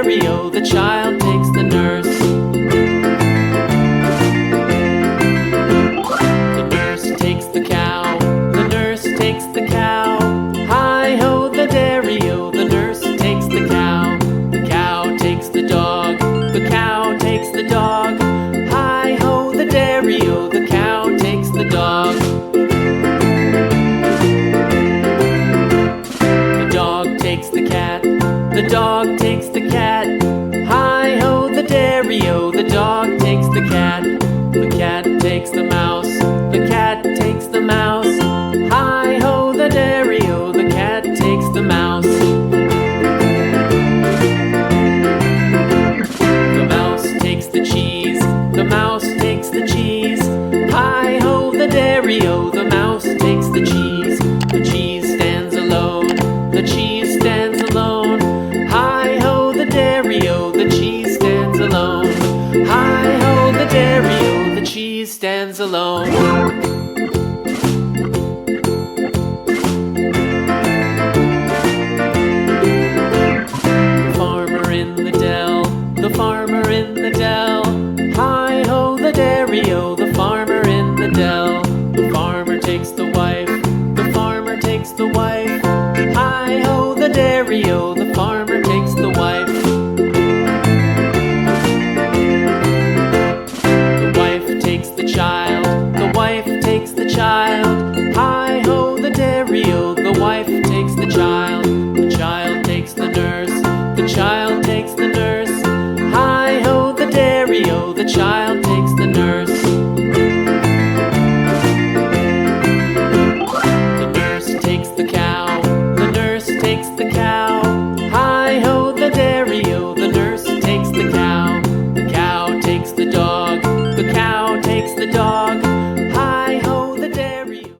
dairy-o, the child takes the nurse. The nurse takes the cow, the nurse takes the cow. Hi-ho, the dairy-o, the nurse takes the cow. The cow takes the dog, the cow takes the dog. Hi-ho, the dairy-o, the cow takes the dog. The dog takes the cat, the dog takes the cat. Hi-ho, the dairy-o, the dog takes the cat. The cat takes the mouse, the cat takes the mouse. Hi-ho, the dairy-o, the cat takes the mouse. The mouse takes the cheese, the mouse takes the cheese. Hi-ho, the dairy-o, the mouse takes the cheese. The cheese stands alone, the cheese stands alone. Hi-ho, the dairy-o, the cheese stands alone. Hi-ho, the dairy-o, the cheese stands alone. The farmer in the dell, the farmer in the dell. Hi-ho, the dairy-o, the farmer in the dell. The farmer takes the wife, the farmer takes the wife. Hi-ho, the dairy-o, the farmer takes the wife. The wife takes the child, the wife takes the child. Hi-ho, the dairy-o, the wife takes the child. The child takes the nurse, the child takes the nurse. Hi-ho, the dairy-o, the child takes the nurse. The nurse takes the cat,